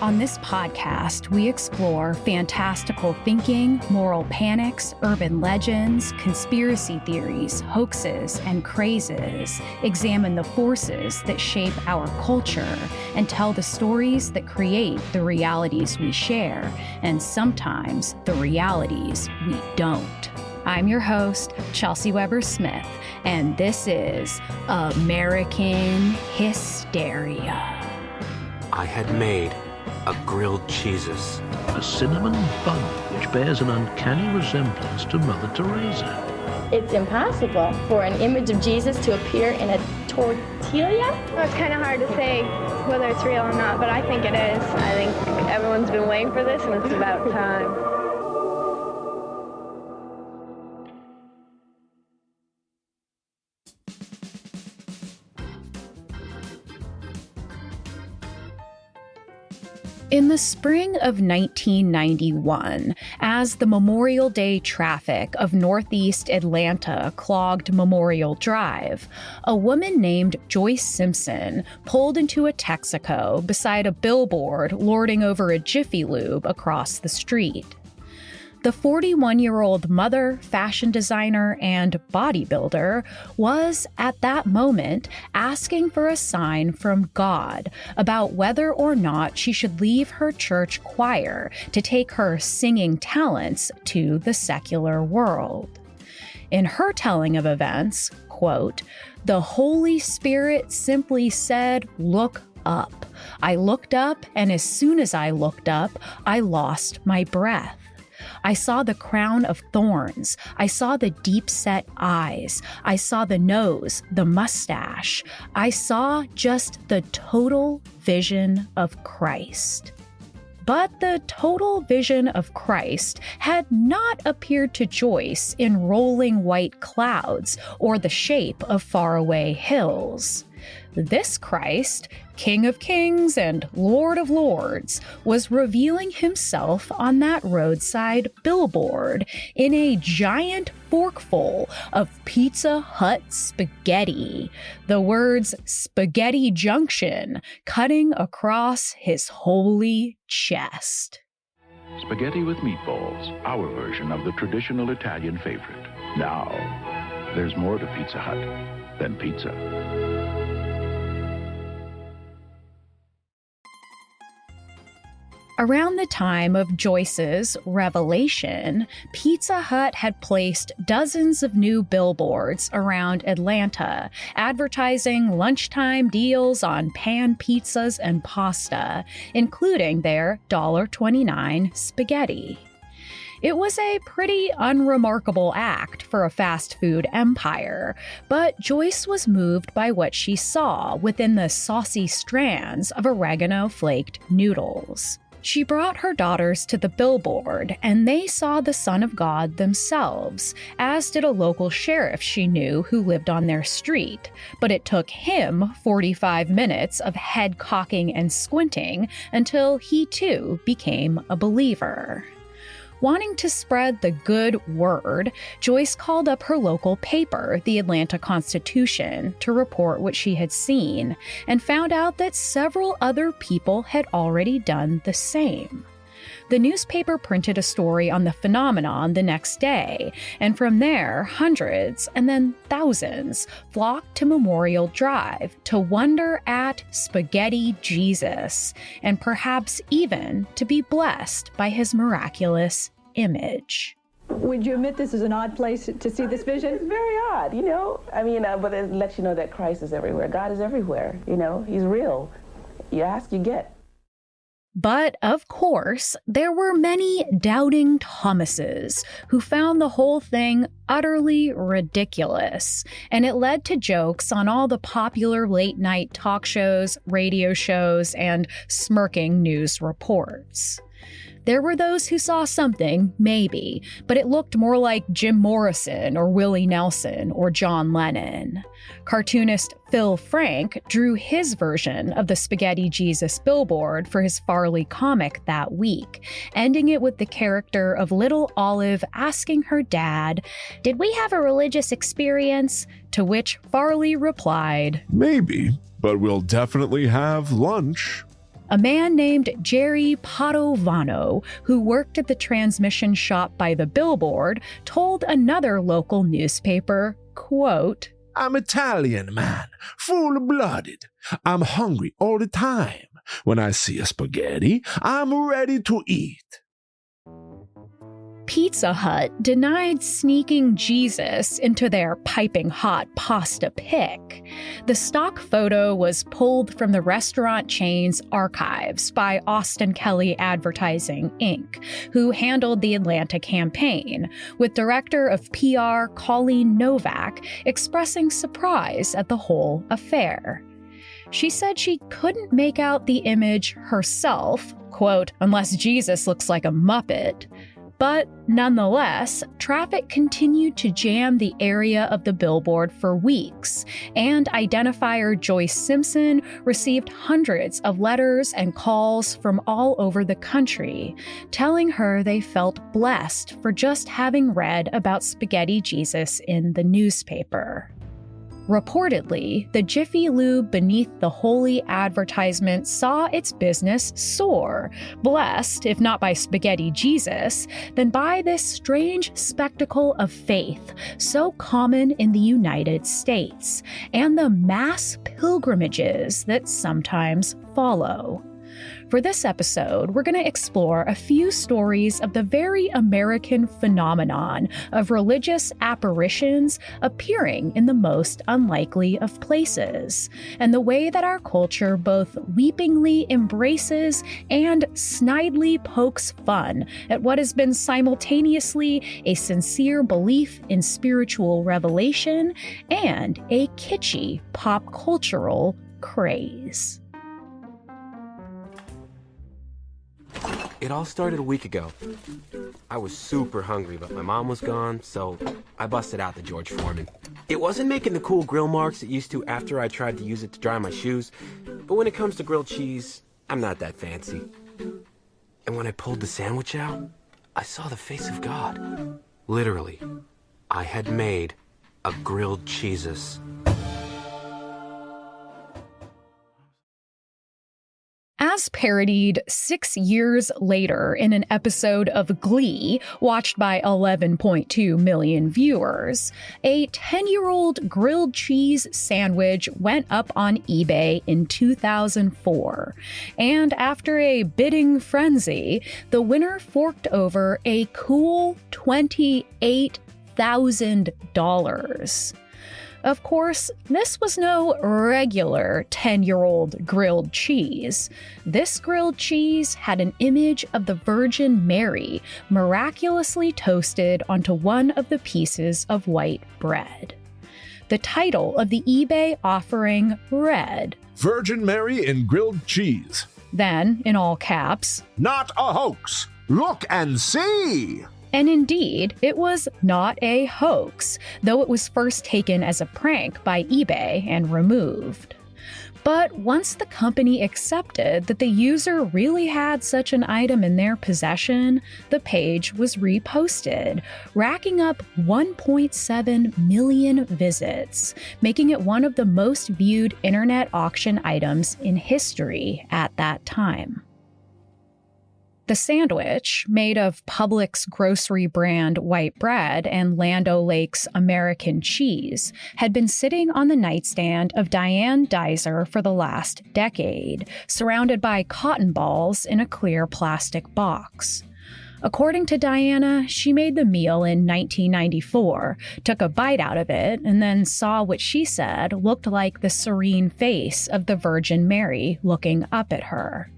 On this podcast, we explore fantastical thinking, moral panics, urban legends, conspiracy theories, hoaxes, and crazes, examine the forces that shape our culture, and tell the stories that create the realities we share, and sometimes the realities we don't. I'm your host, Chelsey Weber-Smith, and this is American Hysteria. I had made a grilled cheeses. A cinnamon bun which bears an uncanny resemblance to Mother Teresa. It's impossible for an image of Jesus to appear in a tortilla. Well, it's kind of hard to say whether it's real or not, but I think it is. I think everyone's been waiting for this, and it's about time. In the spring of 1991, as the Memorial Day traffic of Northeast Atlanta clogged Memorial Drive, a woman named Joyce Simpson pulled into a Texaco beside a billboard lording over a Jiffy Lube across the street. The 41-year-old mother, fashion designer, and bodybuilder was, at that moment, asking for a sign from God about whether or not she should leave her church choir to take her singing talents to the secular world. In her telling of events, quote, "The Holy Spirit simply said, 'Look up.' I looked up, and as soon as I looked up, I lost my breath. I saw the crown of thorns. I saw the deep-set eyes. I saw the nose, the mustache. I saw just the total vision of Christ." But the total vision of Christ had not appeared to Joyce in rolling white clouds or the shape of faraway hills. This Christ, King of Kings and Lord of Lords, was revealing himself on that roadside billboard in a giant forkful of Pizza Hut spaghetti, the words Spaghetti Junction cutting across his holy chest. Spaghetti with meatballs, our version of the traditional Italian favorite. Now, there's more to Pizza Hut than pizza. Around the time of Joyce's revelation, Pizza Hut had placed dozens of new billboards around Atlanta, advertising lunchtime deals on pan pizzas and pasta, including their $1.29 spaghetti. It was a pretty unremarkable act for a fast food empire, but Joyce was moved by what she saw within the saucy strands of oregano-flaked noodles. She brought her daughters to the billboard, and they saw the Son of God themselves, as did a local sheriff she knew who lived on their street. But it took him 45 minutes of head cocking and squinting until he too became a believer. Wanting to spread the good word, Joyce called up her local paper, the Atlanta Constitution, to report what she had seen, and found out that several other people had already done the same. The newspaper printed a story on the phenomenon the next day, and from there, hundreds and then thousands flocked to Memorial Drive to wonder at Spaghetti Jesus, and perhaps even to be blessed by his miraculous image. Would you admit this is an odd place to see this vision? It's very odd, you know. But it lets you know that Christ is everywhere. God is everywhere, you know. He's real. You ask, you get. But, of course, there were many doubting Thomases who found the whole thing utterly ridiculous, and it led to jokes on all the popular late-night talk shows, radio shows, and smirking news reports. There were those who saw something, maybe, but it looked more like Jim Morrison or Willie Nelson or John Lennon. Cartoonist Phil Frank drew his version of the Spaghetti Jesus billboard for his Farley comic that week, ending it with the character of Little Olive asking her dad, "Did we have a religious experience?" To which Farley replied, "Maybe, but we'll definitely have lunch." A man named Jerry Padovano, who worked at the transmission shop by the billboard, told another local newspaper, quote, "I'm Italian, man, full-blooded. I'm hungry all the time. When I see a spaghetti, I'm ready to eat." Pizza Hut denied sneaking Jesus into their piping hot pasta pic. The stock photo was pulled from the restaurant chain's archives by Austin Kelly Advertising, Inc., who handled the Atlanta campaign, with director of PR Colleen Novak expressing surprise at the whole affair. She said she couldn't make out the image herself, quote, "unless Jesus looks like a Muppet." But nonetheless, traffic continued to jam the area of the billboard for weeks, and identifier Joyce Simpson received hundreds of letters and calls from all over the country, telling her they felt blessed for just having read about Spaghetti Jesus in the newspaper. Reportedly, the Jiffy Lube beneath the holy advertisement saw its business soar, blessed, if not by Spaghetti Jesus, then by this strange spectacle of faith so common in the United States, and the mass pilgrimages that sometimes follow. For this episode, we're going to explore a few stories of the very American phenomenon of religious apparitions appearing in the most unlikely of places, and the way that our culture both weepingly embraces and snidely pokes fun at what has been simultaneously a sincere belief in spiritual revelation and a kitschy pop cultural craze. It all started a week ago. I was super hungry, but my mom was gone, so I busted out the George Foreman. It wasn't making the cool grill marks it used to after I tried to use it to dry my shoes, but when it comes to grilled cheese, I'm not that fancy. And when I pulled the sandwich out, I saw the face of God. Literally, I had made a grilled cheeses. As parodied 6 years later in an episode of Glee, watched by 11.2 million viewers, a 10-year-old grilled cheese sandwich went up on eBay in 2004. And after a bidding frenzy, the winner forked over a cool $28,000. Of course, this was no regular 10-year-old grilled cheese. This grilled cheese had an image of the Virgin Mary miraculously toasted onto one of the pieces of white bread. The title of the eBay offering read, "Virgin Mary in grilled cheese." Then, in all caps, "Not a hoax. Look and see." And indeed, it was not a hoax, though it was first taken as a prank by eBay and removed. But once the company accepted that the user really had such an item in their possession, the page was reposted, racking up 1.7 million visits, making it one of the most viewed internet auction items in history at that time. The sandwich, made of Publix grocery brand white bread and Land O'Lakes American cheese, had been sitting on the nightstand of Diane Deiser for the last decade, surrounded by cotton balls in a clear plastic box. According to Diana, she made the meal in 1994, took a bite out of it, and then saw what she said looked like the serene face of the Virgin Mary looking up at her.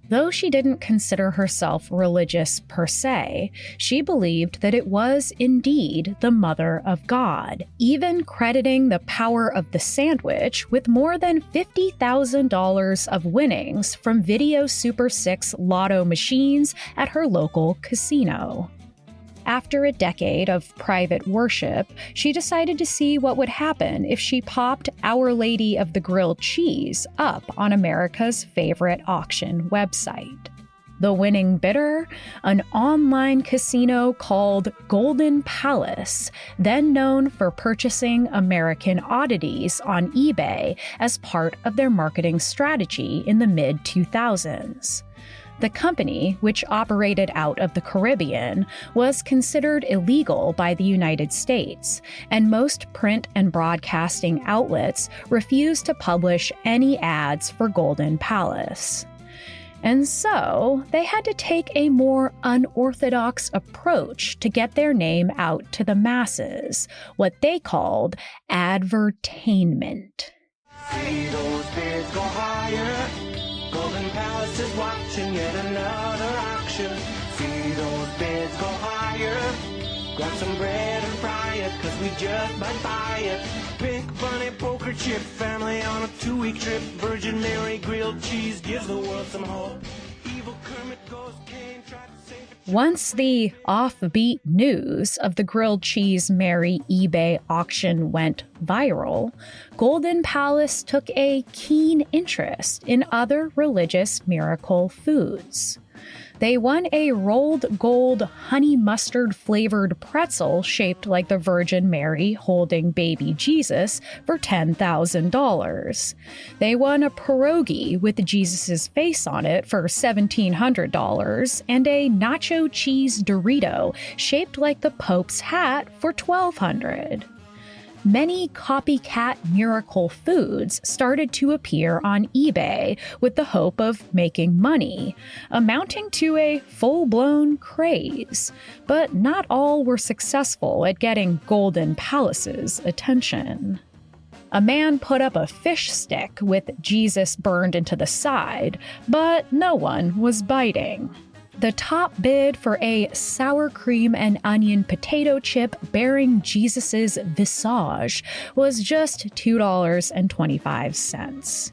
Though she didn't consider herself religious per se, she believed that it was indeed the Mother of God, even crediting the power of the sandwich with more than $50,000 of winnings from Video Super 6 lotto machines at her local casino. After a decade of private worship, she decided to see what would happen if she popped Our Lady of the Grilled Cheese up on America's favorite auction website. The winning bidder? An online casino called Golden Palace, then known for purchasing American oddities on eBay as part of their marketing strategy in the mid-2000s. The company, which operated out of the Caribbean, was considered illegal by the United States, and most print and broadcasting outlets refused to publish any ads for Golden Palace. And so, they had to take a more unorthodox approach to get their name out to the masses, what they called advertainment. See those bids go higher. Golden Palace is watching yet another auction. See those bids go higher. Grab some bread and fry it, 'cause we just might buy it. Pink bunny poker chip family on a 2-week trip. Virgin Mary grilled cheese gives the world some hope. Evil Kermit goes Kane tried to save it. Once the offbeat news of the grilled cheese Mary eBay auction went viral, Golden Palace took a keen interest in other religious miracle foods. They won a rolled gold honey mustard flavored pretzel shaped like the Virgin Mary holding baby Jesus for $10,000. They won a pierogi with Jesus' face on it for $1,700 and a nacho cheese Dorito shaped like the Pope's hat for $1,200. Many copycat miracle foods started to appear on eBay with the hope of making money, amounting to a full-blown craze. But not all were successful at getting Golden Palace's attention. A man put up a fish stick with Jesus burned into the side, but no one was biting. The top bid for a sour cream and onion potato chip bearing Jesus's visage was just $2.25.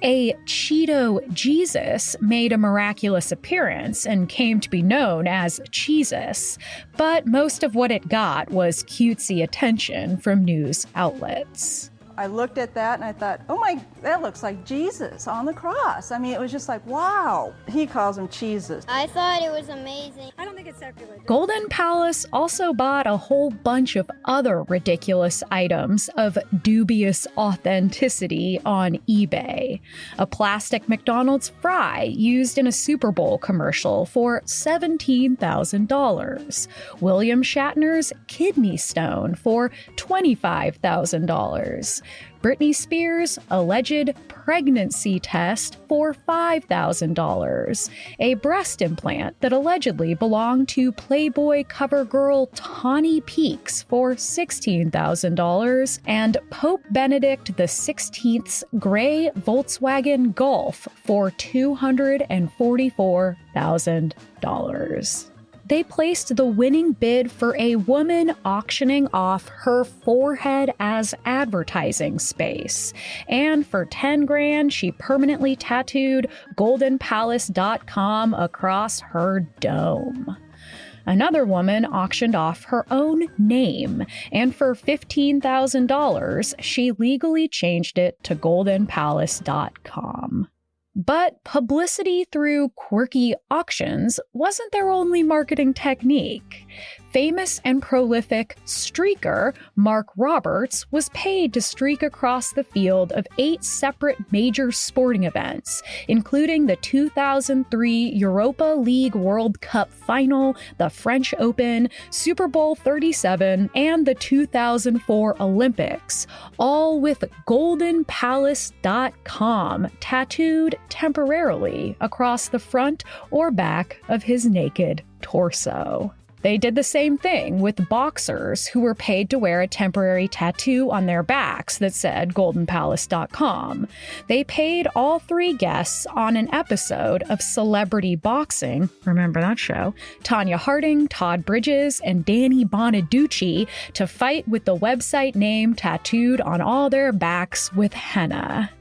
A Cheeto Jesus made a miraculous appearance and came to be known as Cheesus, but most of what it got was cutesy attention from news outlets. I looked at that and I thought, oh my, that looks like Jesus on the cross. I mean, it was just like, wow. He calls him Jesus. I thought it was amazing. I don't think it's circular. Golden Palace also bought a whole bunch of other ridiculous items of dubious authenticity on eBay. A plastic McDonald's fry used in a Super Bowl commercial for $17,000. William Shatner's kidney stone for $25,000. Britney Spears' alleged pregnancy test for $5,000, a breast implant that allegedly belonged to Playboy cover girl Tawny Peaks for $16,000, and Pope Benedict XVI's gray Volkswagen Golf for $244,000. They placed the winning bid for a woman auctioning off her forehead as advertising space. And for $10,000, she permanently tattooed goldenpalace.com across her dome. Another woman auctioned off her own name, and for $15,000, she legally changed it to goldenpalace.com. But publicity through quirky auctions wasn't their only marketing technique. Famous and prolific streaker Mark Roberts was paid to streak across the field of 8 separate major sporting events, including the 2003 Europa League World Cup Final, the French Open, Super Bowl 37, and the 2004 Olympics, all with goldenpalace.com tattooed temporarily across the front or back of his naked torso. They did the same thing with boxers who were paid to wear a temporary tattoo on their backs that said goldenpalace.com. They paid all 3 guests on an episode of Celebrity Boxing, remember that show, Tanya Harding, Todd Bridges, and Danny Bonaducci to fight with the website name tattooed on all their backs with henna.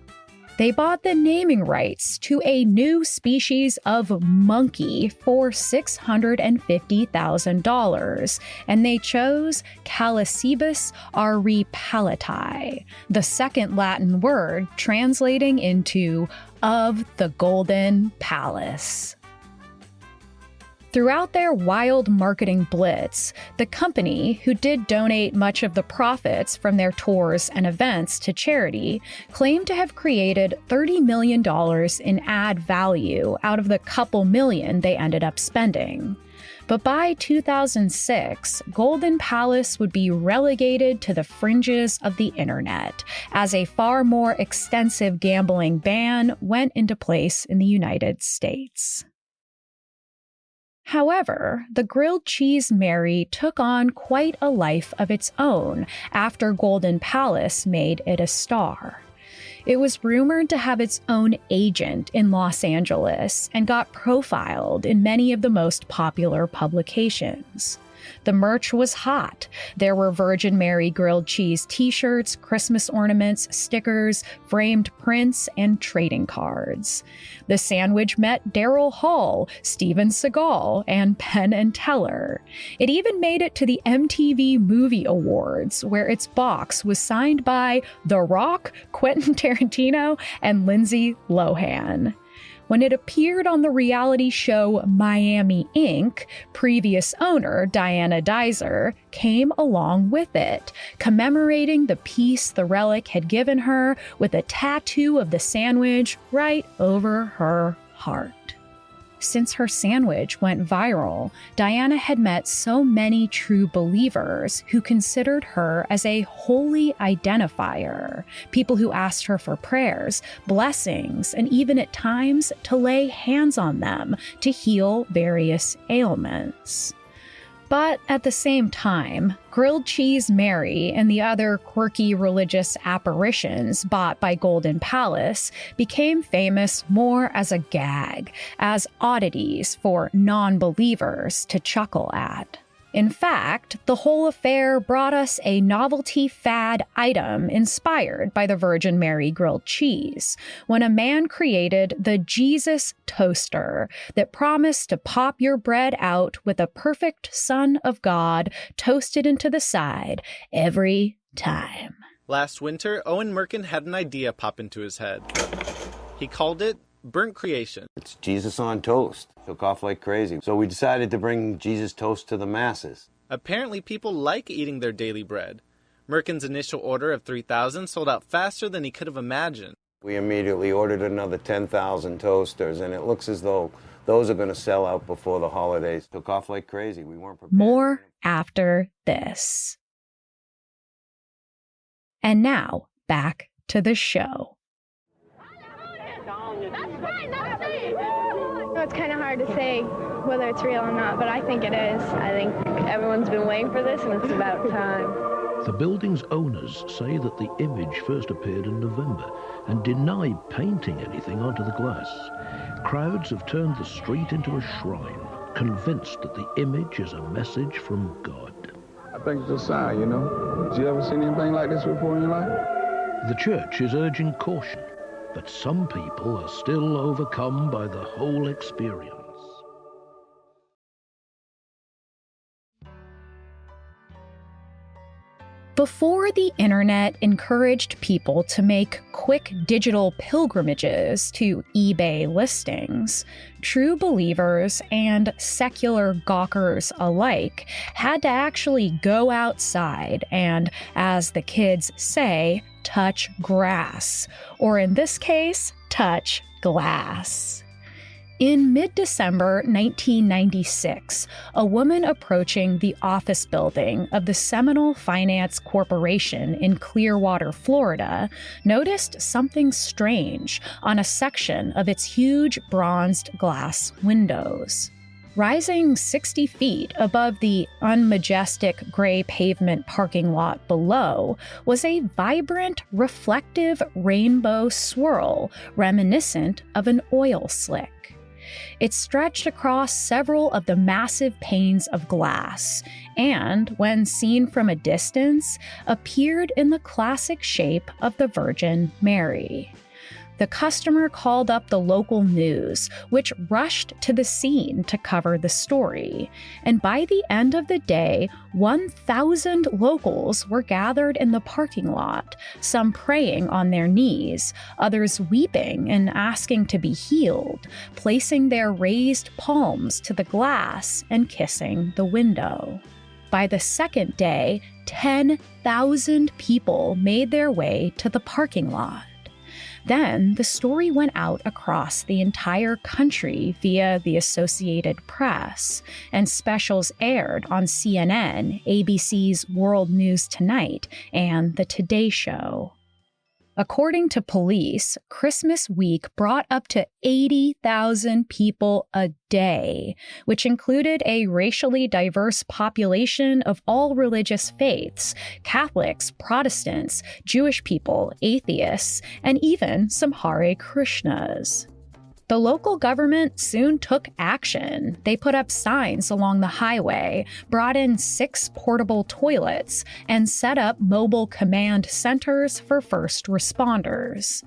They bought the naming rights to a new species of monkey for $650,000, and they chose Calicebus auripalati, the second Latin word translating into of the Golden Palace. Throughout their wild marketing blitz, the company, who did donate much of the profits from their tours and events to charity, claimed to have created $30 million in ad value out of the couple million they ended up spending. But by 2006, Golden Palace would be relegated to the fringes of the internet, as a far more extensive gambling ban went into place in the United States. However, the grilled cheese Mary took on quite a life of its own after Golden Palace made it a star. It was rumored to have its own agent in Los Angeles and got profiled in many of the most popular publications. The merch was hot. There were Virgin Mary grilled cheese t-shirts, Christmas ornaments, stickers, framed prints, and trading cards. The sandwich met Daryl Hall, Steven Seagal, and Penn and Teller. It even made it to the MTV Movie Awards, where its box was signed by The Rock, Quentin Tarantino, and Lindsay Lohan. When it appeared on the reality show Miami Inc., previous owner Diana Dizer came along with it, commemorating the peace the relic had given her with a tattoo of the sandwich right over her heart. Since her sandwich went viral, Diana had met so many true believers who considered her as a holy identifier, people who asked her for prayers, blessings, and even at times to lay hands on them to heal various ailments. But at the same time, grilled cheese Mary and the other quirky religious apparitions bought by Golden Palace became famous more as a gag, as oddities for non-believers to chuckle at. In fact, the whole affair brought us a novelty fad item inspired by the Virgin Mary grilled cheese, when a man created the Jesus Toaster that promised to pop your bread out with a perfect Son of God toasted into the side every time. Last winter, Owen Merkin had an idea pop into his head. He called it Burnt Creation. It's Jesus on toast. Took off like crazy. So we decided to bring Jesus toast to the masses. Apparently people like eating their daily bread. Merkin's initial order of 3,000 sold out faster than he could have imagined. We immediately ordered another 10,000 toasters, and it looks as though those are going to sell out before the holidays. Took off like crazy. We weren't prepared. More after this. And now, back to the show. It's kind of hard to say whether it's real or not, but I think it is. I think everyone's been waiting for this, and it's about time. The building's owners say that the image first appeared in November and deny painting anything onto the glass. Crowds have turned the street into a shrine, convinced that the image is a message from God. I think it's a sign, you know. Did you ever see anything like this before in your life? The church is urging caution, but some people are still overcome by the whole experience. Before the internet encouraged people to make quick digital pilgrimages to eBay listings, true believers and secular gawkers alike had to actually go outside and, as the kids say, touch grass, or in this case, touch glass. In mid-December 1996, a woman approaching the office building of the Seminole Finance Corporation in Clearwater, Florida, noticed something strange on a section of its huge bronzed glass windows. Rising 60 feet above the unmajestic gray pavement parking lot below was a vibrant, reflective rainbow swirl reminiscent of an oil slick. It stretched across several of the massive panes of glass and, when seen from a distance, appeared in the classic shape of the Virgin Mary. the customer called up the local news, which rushed to the scene to cover the story. And by the end of the day, 1,000 locals were gathered in the parking lot, some praying on their knees, others weeping and asking to be healed, placing their raised palms to the glass and kissing the window. By the second day, 10,000 people made their way to the parking lot. Then the story went out across the entire country via the Associated Press, and specials aired on CNN, ABC's World News Tonight, and The Today Show. According to police, Christmas week brought up to 80,000 people a day, which included a racially diverse population of all religious faiths: Catholics, Protestants, Jewish people, atheists, and even some Hare Krishnas. The local government soon took action. They put up signs along the highway, brought in 6 portable toilets, and set up mobile command centers for first responders.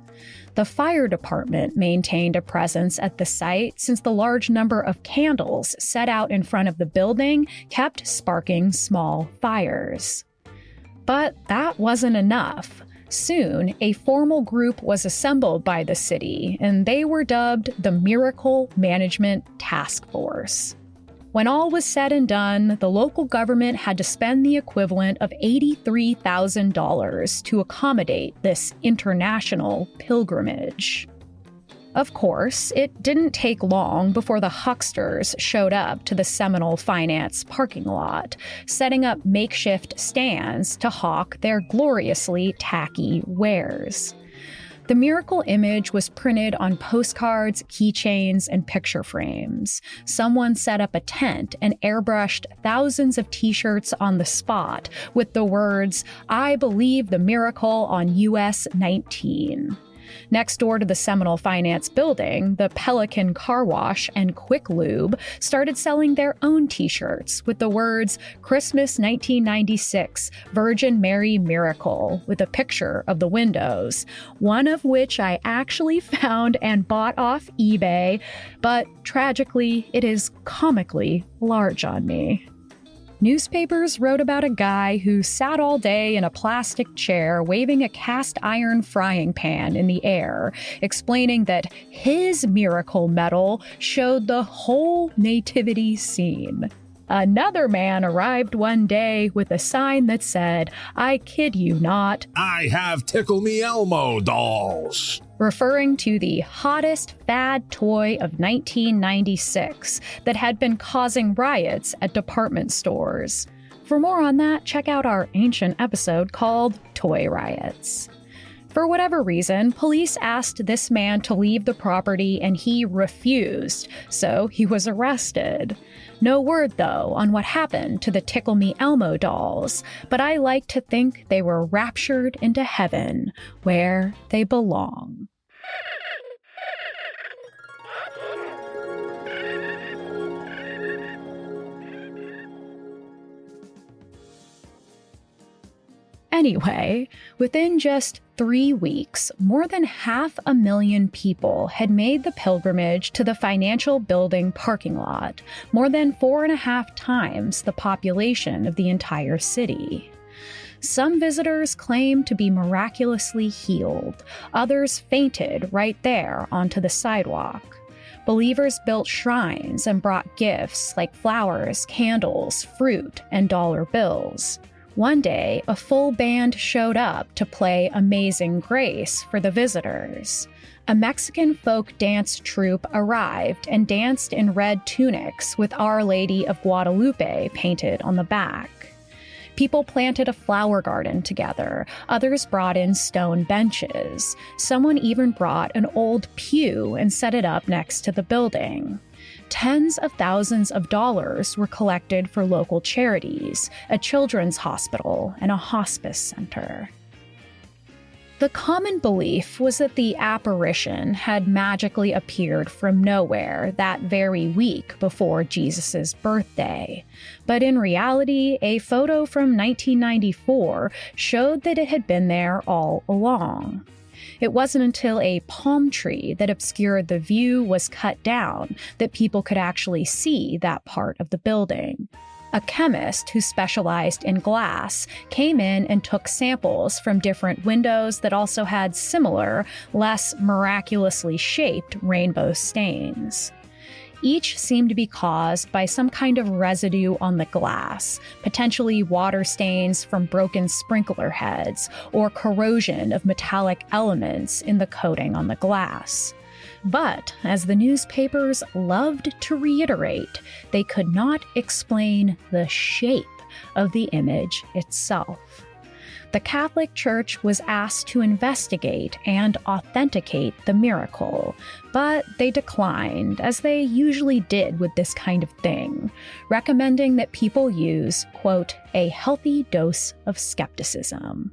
The fire department maintained a presence at the site since the large number of candles set out in front of the building kept sparking small fires. But that wasn't enough. Soon, a formal group was assembled by the city, and they were dubbed the Miracle Management Task Force. When all was said and done, the local government had to spend the equivalent of $83,000 to accommodate this international pilgrimage. Of course, it didn't take long before the hucksters showed up to the Seminole Finance parking lot, setting up makeshift stands to hawk their gloriously tacky wares. The miracle image was printed on postcards, keychains, and picture frames. Someone set up a tent and airbrushed thousands of t-shirts on the spot with the words, "I believe the miracle" on US 19. Next door to the Seminole Finance building, the Pelican Car Wash and Quick Lube started selling their own t-shirts with the words "Christmas 1996, Virgin Mary Miracle" with a picture of the windows, one of which I actually found and bought off eBay, but tragically, it is comically large on me. Newspapers wrote about a guy who sat all day in a plastic chair waving a cast iron frying pan in the air, explaining that his miracle medal showed the whole nativity scene. Another man arrived one day with a sign that said, "I kid you not, I have Tickle Me Elmo dolls," referring to the hottest fad toy of 1996 that had been causing riots at department stores. For more on that, check out our ancient episode called Toy Riots. For whatever reason, police asked this man to leave the property and he refused, so he was arrested. No word, though, on what happened to the Tickle Me Elmo dolls, but I like to think they were raptured into heaven, where they belong. Anyway, within just 3 weeks, more than 500,000 people had made the pilgrimage to the financial building parking lot, more than 4.5 times the population of the entire city. Some visitors claimed to be miraculously healed, others fainted right there onto the sidewalk. Believers built shrines and brought gifts like flowers, candles, fruit, and dollar bills. One day, a full band showed up to play Amazing Grace for the visitors. A Mexican folk dance troupe arrived and danced in red tunics with Our Lady of Guadalupe painted on the back. People planted a flower garden together. Others brought in stone benches. Someone even brought an old pew and set it up next to the building. Tens of thousands of dollars were collected for local charities, a children's hospital, and a hospice center. The common belief was that the apparition had magically appeared from nowhere that very week before Jesus' birthday. But in reality, a photo from 1994 showed that it had been there all along. It wasn't until a palm tree that obscured the view was cut down that people could actually see that part of the building. A chemist who specialized in glass came in and took samples from different windows that also had similar, less miraculously shaped rainbow stains. Each seemed to be caused by some kind of residue on the glass, potentially water stains from broken sprinkler heads or corrosion of metallic elements in the coating on the glass. But, as the newspapers loved to reiterate, they could not explain the shape of the image itself. The Catholic Church was asked to investigate and authenticate the miracle, but they declined, as they usually did with this kind of thing, recommending that people use, quote, a healthy dose of skepticism.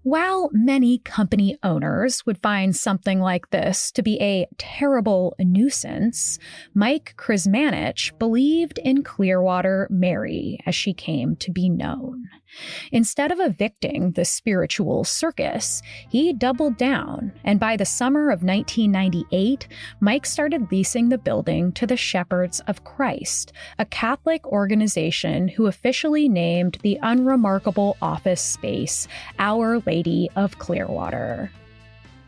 While many company owners would find something like this to be a terrible nuisance, Mike Krzymanich believed in Clearwater Mary, as she came to be known. Instead of evicting the spiritual circus, he doubled down, and by the summer of 1998, Mike started leasing the building to the Shepherds of Christ, a Catholic organization who officially named the unremarkable office space Our Lady of Clearwater.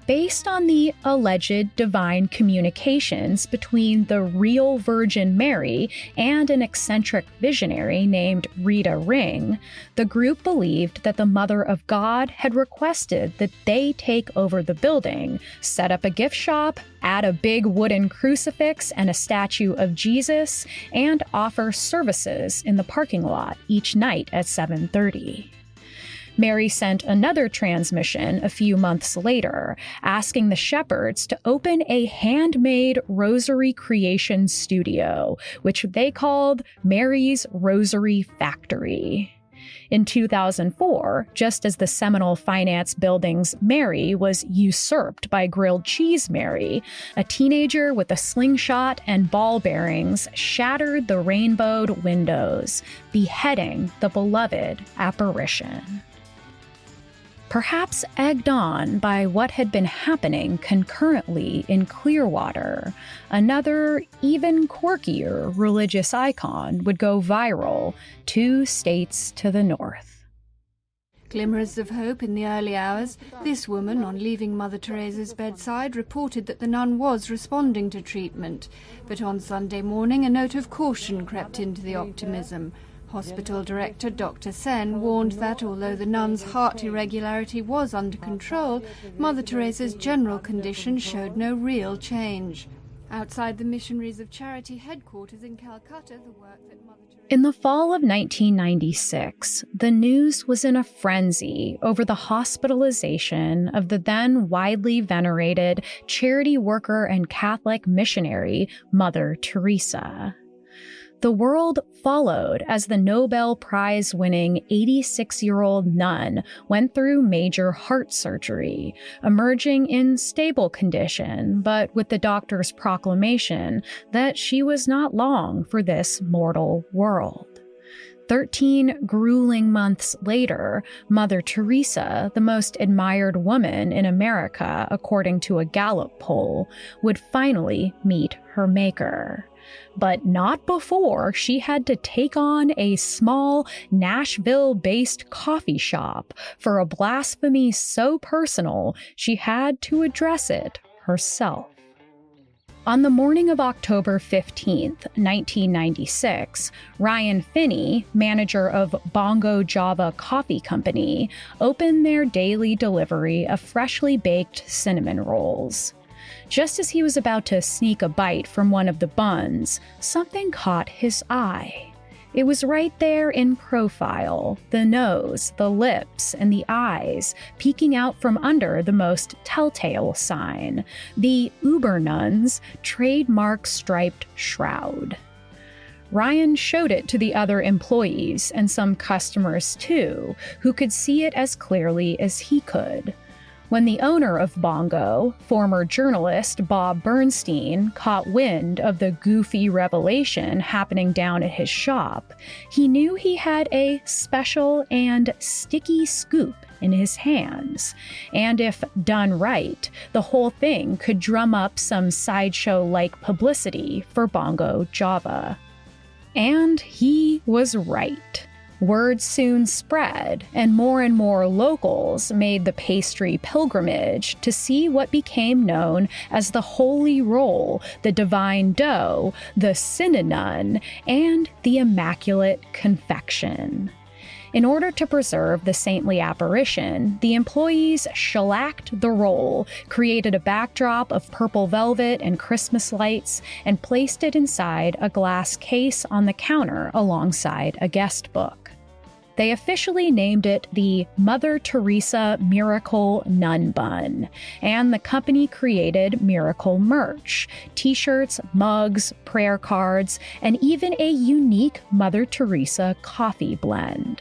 Based on the alleged divine communications between the real Virgin Mary and an eccentric visionary named Rita Ring, the group believed that the Mother of God had requested that they take over the building, set up a gift shop, add a big wooden crucifix and a statue of Jesus, and offer services in the parking lot each night at 7:30. Mary sent another transmission a few months later, asking the Shepherds to open a handmade rosary creation studio, which they called Mary's Rosary Factory. In 2004, just as the Seminole Finance Building's Mary was usurped by Grilled Cheese Mary, a teenager with a slingshot and ball bearings shattered the rainbowed windows, beheading the beloved apparition. Perhaps egged on by what had been happening concurrently in Clearwater, another, even quirkier religious icon would go viral 2 states to the north. Glimmers of hope in the early hours, this woman, on leaving Mother Teresa's bedside, reported that the nun was responding to treatment. But on Sunday morning, a note of caution crept into the optimism. Hospital director Dr. Sen warned that although the nun's heart irregularity was under control, Mother Teresa's general condition showed no real change. Outside the Missionaries of Charity headquarters in Calcutta, the work that Mother Teresa... In the fall of 1996, the news was in a frenzy over the hospitalization of the then widely venerated charity worker and Catholic missionary Mother Teresa. The world followed as the Nobel Prize-winning 86-year-old nun went through major heart surgery, emerging in stable condition, but with the doctor's proclamation that she was not long for this mortal world. 13 grueling months later, Mother Teresa, the most admired woman in America, according to a Gallup poll, would finally meet her maker. But not before she had to take on a small Nashville-based coffee shop for a blasphemy so personal she had to address it herself. On the morning of October 15th, 1996, Ryan Finney, manager of Bongo Java Coffee Company, opened their daily delivery of freshly baked cinnamon rolls. Just as he was about to sneak a bite from one of the buns, something caught his eye. It was right there in profile, the nose, the lips, and the eyes peeking out from under the most telltale sign, the Uber Nun's trademark striped shroud. Ryan showed it to the other employees and some customers too, who could see it as clearly as he could. When the owner of Bongo, former journalist Bob Bernstein, caught wind of the goofy revelation happening down at his shop, he knew he had a special and sticky scoop in his hands. And if done right, the whole thing could drum up some sideshow-like publicity for Bongo Java. And he was right. Word soon spread, and more locals made the pastry pilgrimage to see what became known as the Holy Roll, the Divine Dough, the Cinnamon, and the Immaculate Confection. In order to preserve the saintly apparition, the employees shellacked the roll, created a backdrop of purple velvet and Christmas lights, and placed it inside a glass case on the counter alongside a guest book. They officially named it the Mother Teresa Miracle Nun Bun, and the company created miracle merch, t-shirts, mugs, prayer cards, and even a unique Mother Teresa coffee blend.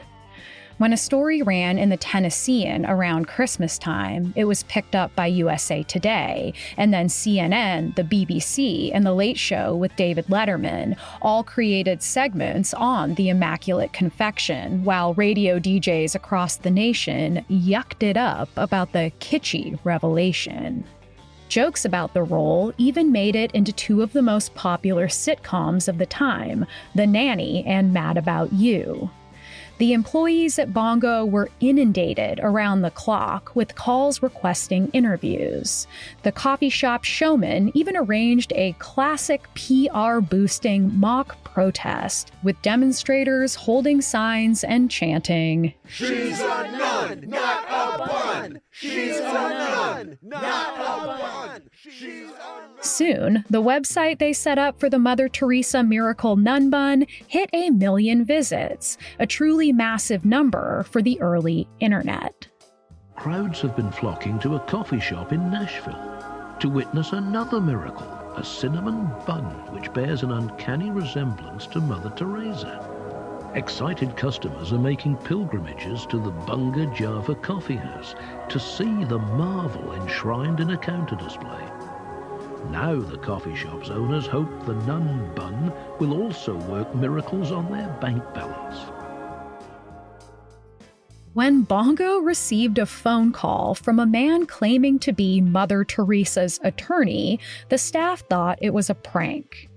When a story ran in the Tennessean around Christmas time, it was picked up by USA Today, and then CNN, the BBC, and The Late Show with David Letterman all created segments on the Immaculate Confection, while radio DJs across the nation yucked it up about the kitschy revelation. Jokes about the roll even made it into two of the most popular sitcoms of the time, The Nanny and Mad About You. The employees at Bongo were inundated around the clock with calls requesting interviews. The coffee shop showman even arranged a classic PR-boosting mock protest, with demonstrators holding signs and chanting, "She's a nun, not a bun! She's a nun, not a bun! She's a nun!" Soon, the website they set up for the Mother Teresa Miracle Nun Bun hit 1 million visits, a truly massive number for the early internet. Crowds have been flocking to a coffee shop in Nashville to witness another miracle, a cinnamon bun which bears an uncanny resemblance to Mother Teresa. Excited customers are making pilgrimages to the Bunga Java Coffee House to see the marvel enshrined in a counter display. Now the coffee shop's owners hope the nun bun will also work miracles on their bank balance. When Bongo received a phone call from a man claiming to be Mother Teresa's attorney, the staff thought it was a prank.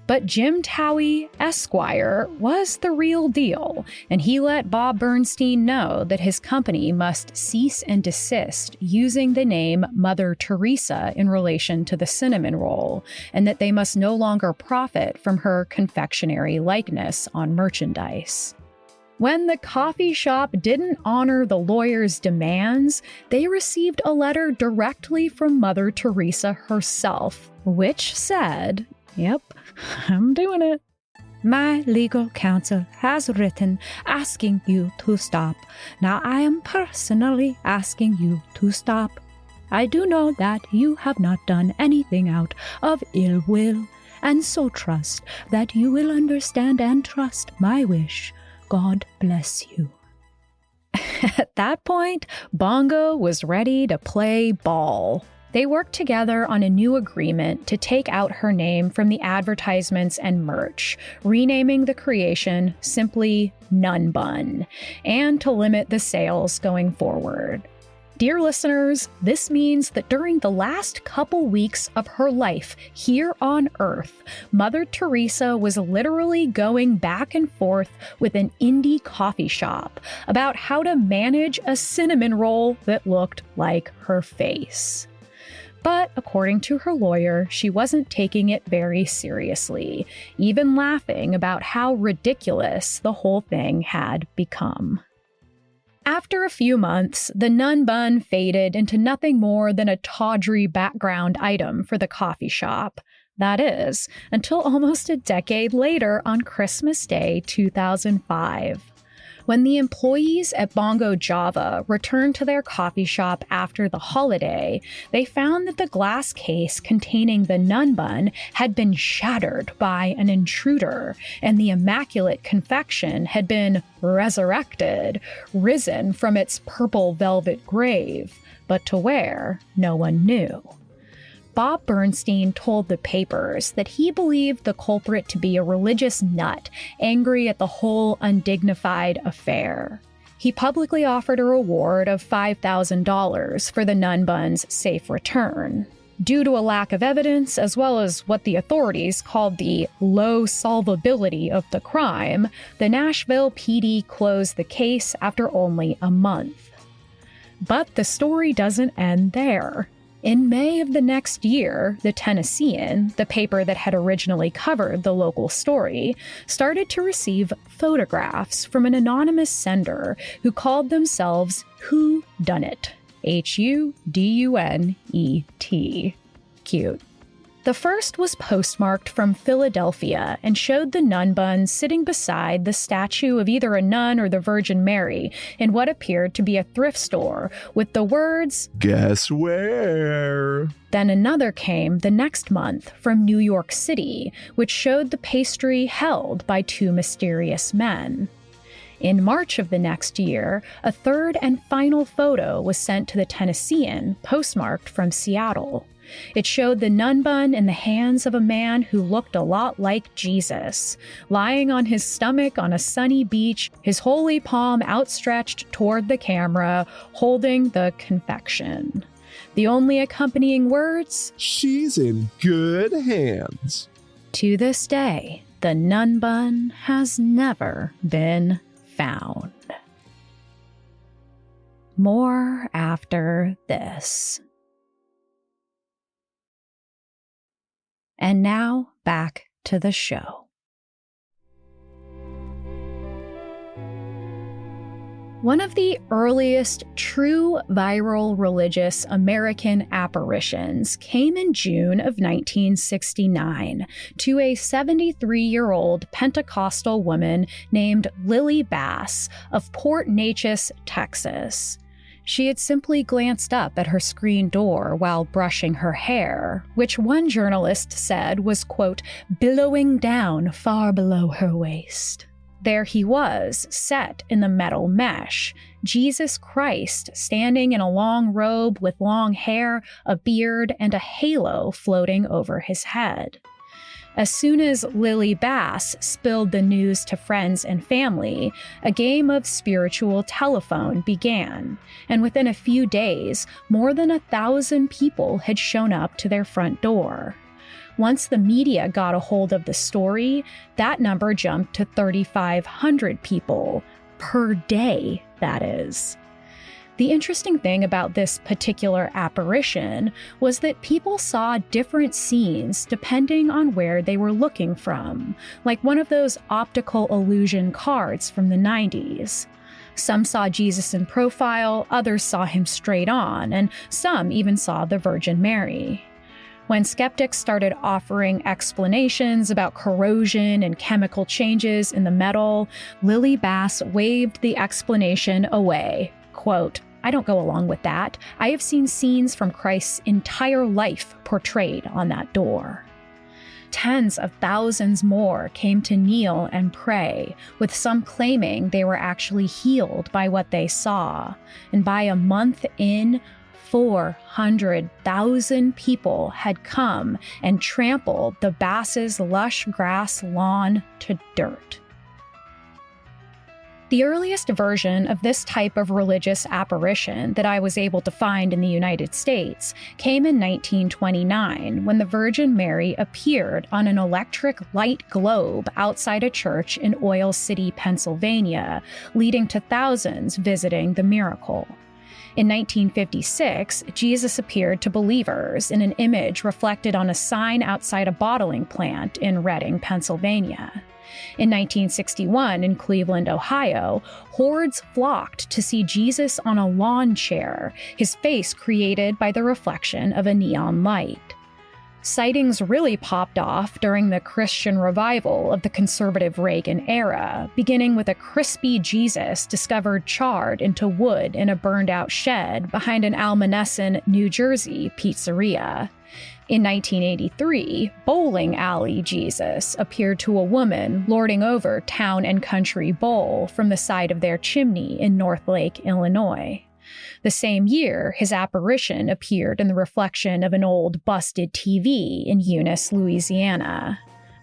But Jim Towie, Esquire, was the real deal, and he let Bob Bernstein know that his company must cease and desist using the name Mother Teresa in relation to the cinnamon roll, and that they must no longer profit from her confectionery likeness on merchandise. When the coffee shop didn't honor the lawyer's demands, they received a letter directly from Mother Teresa herself, which said, "Yep, I'm doing it. My legal counsel has written asking you to stop. Now I am personally asking you to stop. I do know that you have not done anything out of ill will, and so trust that you will understand and trust my wish. God bless you." At that point, Bongo was ready to play ball. They worked together on a new agreement to take out her name from the advertisements and merch, renaming the creation simply Nun Bun, and to limit the sales going forward. Dear listeners, this means that during the last couple weeks of her life here on Earth, Mother Teresa was literally going back and forth with an indie coffee shop about how to manage a cinnamon roll that looked like her face. But according to her lawyer, she wasn't taking it very seriously, even laughing about how ridiculous the whole thing had become. After a few months, the nun bun faded into nothing more than a tawdry background item for the coffee shop. That is, until almost a decade later on Christmas Day 2005. When the employees at Bongo Java returned to their coffee shop after the holiday, they found that the glass case containing the nun bun had been shattered by an intruder, and the Immaculate Confection had been resurrected, risen from its purple velvet grave, but to where, no one knew. Bob Bernstein told the papers that he believed the culprit to be a religious nut, angry at the whole undignified affair. He publicly offered a reward of $5,000 for the nun bun's safe return. Due to a lack of evidence, as well as what the authorities called the low solvability of the crime, the Nashville PD closed the case after only a month. But the story doesn't end there. In May of the next year, the Tennessean, the paper that had originally covered the local story, started to receive photographs from an anonymous sender who called themselves Who Done It. Hudunet. Cute. The first was postmarked from Philadelphia and showed the nun bun sitting beside the statue of either a nun or the Virgin Mary in what appeared to be a thrift store with the words, "Guess where?" Then another came the next month from New York City, which showed the pastry held by two mysterious men. In March of the next year, a third and final photo was sent to the Tennessean, postmarked from Seattle. It showed the nun bun in the hands of a man who looked a lot like Jesus, lying on his stomach on a sunny beach, his holy palm outstretched toward the camera, holding the confection. The only accompanying words? She's in good hands. To this day, the nun bun has never been found. More after this. And now, back to the show. One of the earliest true viral religious American apparitions came in June of 1969 to a 73-year-old Pentecostal woman named Lily Bass of Port Neches, Texas. She had simply glanced up at her screen door while brushing her hair, which one journalist said was, quote, billowing down far below her waist. There he was, set in the metal mesh, Jesus Christ standing in a long robe with long hair, a beard, and a halo floating over his head. As soon as Lily Bass spilled the news to friends and family, a game of spiritual telephone began, and within a few days, more than 1,000 people had shown up to their front door. Once the media got a hold of the story, that number jumped to 3,500 people, per day, that is. The interesting thing about this particular apparition was that people saw different scenes depending on where they were looking from, like one of those optical illusion cards from the 90s. Some saw Jesus in profile, others saw him straight on, and some even saw the Virgin Mary. When skeptics started offering explanations about corrosion and chemical changes in the metal, Lily Bass waved the explanation away. Quote, I don't go along with that. I have seen scenes from Christ's entire life portrayed on that door. Tens of thousands more came to kneel and pray, with some claiming they were actually healed by what they saw. And by a month in, 400,000 people had come and trampled the Bass's lush grass lawn to dirt. The earliest version of this type of religious apparition that I was able to find in the United States came in 1929 when the Virgin Mary appeared on an electric light globe outside a church in Oil City, Pennsylvania, leading to thousands visiting the miracle. In 1956, Jesus appeared to believers in an image reflected on a sign outside a bottling plant in Reading, Pennsylvania. In 1961, in Cleveland, Ohio, hordes flocked to see Jesus on a lawn chair, his face created by the reflection of a neon light. Sightings really popped off during the Christian revival of the conservative Reagan era, beginning with a crispy Jesus discovered charred into wood in a burned-out shed behind an Almanesson, New Jersey pizzeria. In 1983, Bowling Alley Jesus appeared to a woman lording over Town and Country Bowl from the side of their chimney in North Lake, Illinois. The same year, his apparition appeared in the reflection of an old busted TV in Eunice, Louisiana.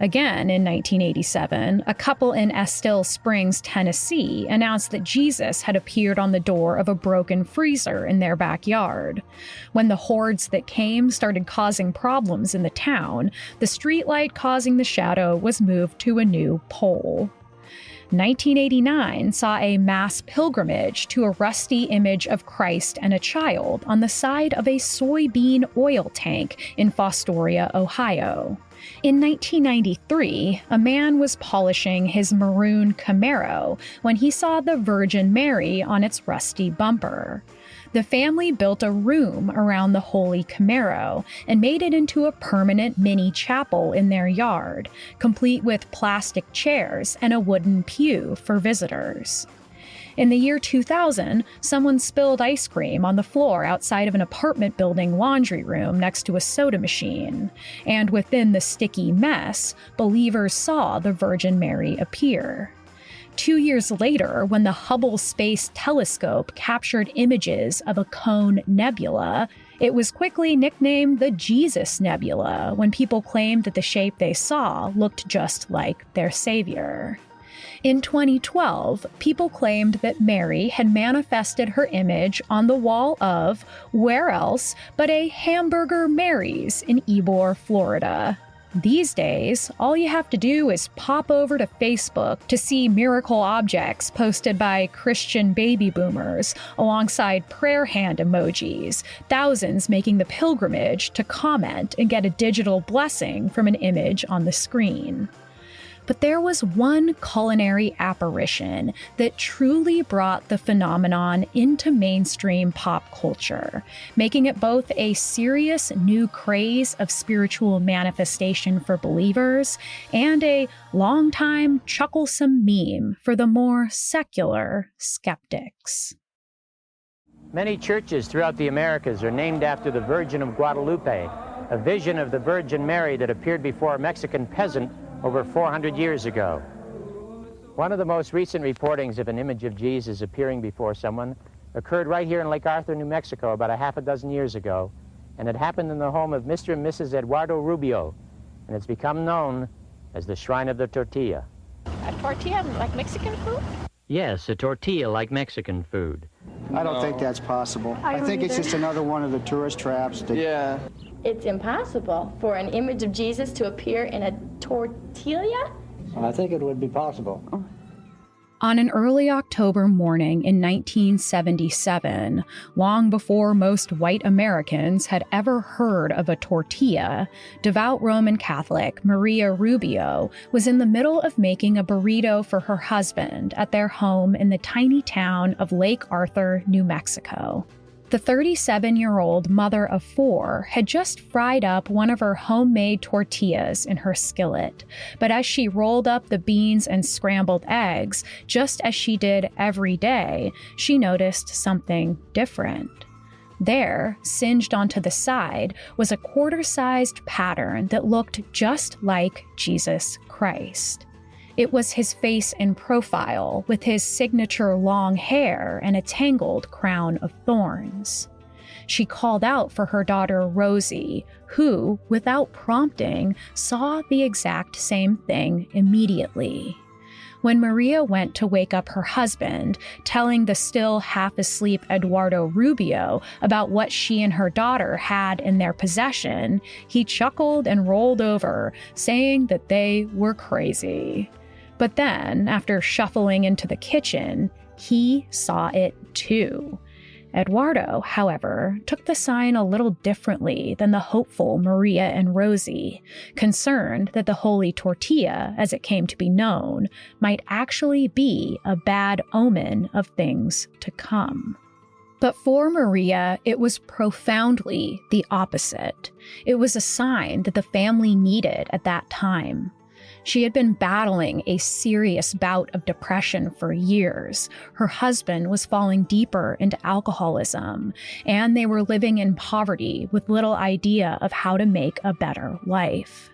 Again, in 1987, a couple in Estill Springs, Tennessee, announced that Jesus had appeared on the door of a broken freezer in their backyard. When the hordes that came started causing problems in the town, the streetlight causing the shadow was moved to a new pole. 1989 saw a mass pilgrimage to a rusty image of Christ and a child on the side of a soybean oil tank in Fostoria, Ohio. In 1993, a man was polishing his maroon Camaro when he saw the Virgin Mary on its rusty bumper. The family built a room around the Holy Camaro and made it into a permanent mini chapel in their yard, complete with plastic chairs and a wooden pew for visitors. In the year 2000, someone spilled ice cream on the floor outside of an apartment building laundry room next to a soda machine, and within the sticky mess, believers saw the Virgin Mary appear. 2 years later, when the Hubble Space Telescope captured images of a cone nebula, it was quickly nicknamed the Jesus Nebula when people claimed that the shape they saw looked just like their savior. In 2012, people claimed that Mary had manifested her image on the wall of, where else but a Hamburger Mary's in Ybor, Florida. These days, all you have to do is pop over to Facebook to see miracle objects posted by Christian baby boomers alongside prayer hand emojis, thousands making the pilgrimage to comment and get a digital blessing from an image on the screen. But there was one culinary apparition that truly brought the phenomenon into mainstream pop culture, making it both a serious new craze of spiritual manifestation for believers and a longtime chucklesome meme for the more secular skeptics. Many churches throughout the Americas are named after the Virgin of Guadalupe, a vision of the Virgin Mary that appeared before a Mexican peasant over 400 years ago. One of the most recent reportings of an image of Jesus appearing before someone occurred right here in Lake Arthur, New Mexico, about a half a dozen years ago, and it happened in the home of Mr. and Mrs. Eduardo Rubio, and it's become known as the Shrine of the Tortilla. A tortilla like Mexican food? Yes, a tortilla like Mexican food. I don't think that's possible. I think it's just another one of the tourist traps. Yeah. It's impossible for an image of Jesus to appear in a tortilla? I think it would be possible. On an early October morning in 1977, long before most white Americans had ever heard of a tortilla, devout Roman Catholic Maria Rubio was in the middle of making a burrito for her husband at their home in the tiny town of Lake Arthur, New Mexico. The 37-year-old mother of four had just fried up one of her homemade tortillas in her skillet, but as she rolled up the beans and scrambled eggs, just as she did every day, she noticed something different. There, singed onto the side, was a quarter-sized pattern that looked just like Jesus Christ. It was his face in profile, with his signature long hair and a tangled crown of thorns. She called out for her daughter Rosie, who, without prompting, saw the exact same thing immediately. When Maria went to wake up her husband, telling the still half-asleep Eduardo Rubio about what she and her daughter had in their possession, he chuckled and rolled over, saying that they were crazy. But then, after shuffling into the kitchen, he saw it too. Eduardo, however, took the sign a little differently than the hopeful Maria and Rosie, concerned that the holy tortilla, as it came to be known, might actually be a bad omen of things to come. But for Maria, it was profoundly the opposite. It was a sign that the family needed at that time. She had been battling a serious bout of depression for years. Her husband was falling deeper into alcoholism, and they were living in poverty with little idea of how to make a better life.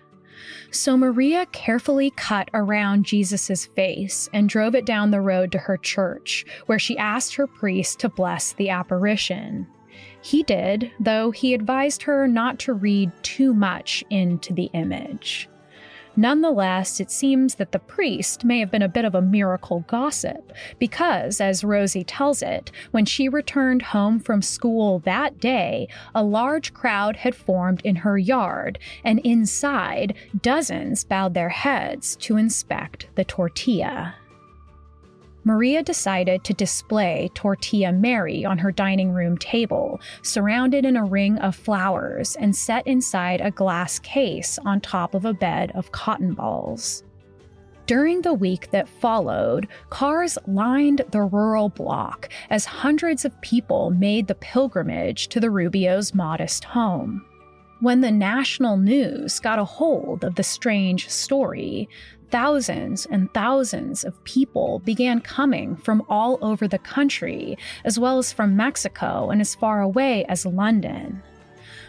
So Maria carefully cut around Jesus's face and drove it down the road to her church, where she asked her priest to bless the apparition. He did, though he advised her not to read too much into the image. Nonetheless, it seems that the priest may have been a bit of a miracle gossip, because, as Rosie tells it, when she returned home from school that day, a large crowd had formed in her yard, and inside, dozens bowed their heads to inspect the tortilla. Maria decided to display Tortilla Mary on her dining room table, surrounded in a ring of flowers and set inside a glass case on top of a bed of cotton balls. During the week that followed, cars lined the rural block as hundreds of people made the pilgrimage to the Rubio's modest home. When the national news got a hold of the strange story, thousands and thousands of people began coming from all over the country, as well as from Mexico and as far away as London.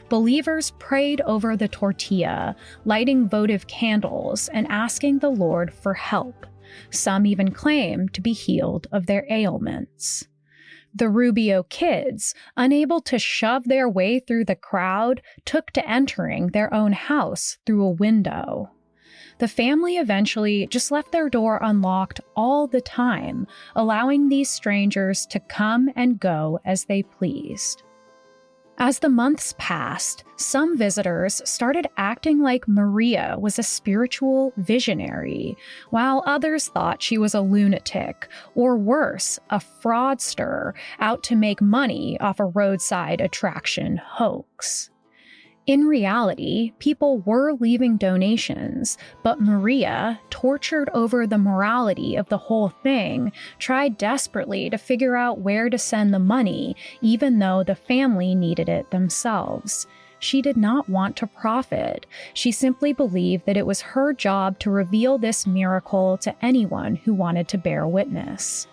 Believers prayed over the tortilla, lighting votive candles and asking the Lord for help. Some even claimed to be healed of their ailments. The Rubio kids, unable to shove their way through the crowd, took to entering their own house through a window. The family eventually just left their door unlocked all the time, allowing these strangers to come and go as they pleased. As the months passed, some visitors started acting like Maria was a spiritual visionary, while others thought she was a lunatic, or worse, a fraudster out to make money off a roadside attraction hoax. In reality, people were leaving donations, but Maria, tortured over the morality of the whole thing, tried desperately to figure out where to send the money, even though the family needed it themselves. She did not want to profit. She simply believed that it was her job to reveal this miracle to anyone who wanted to bear witness.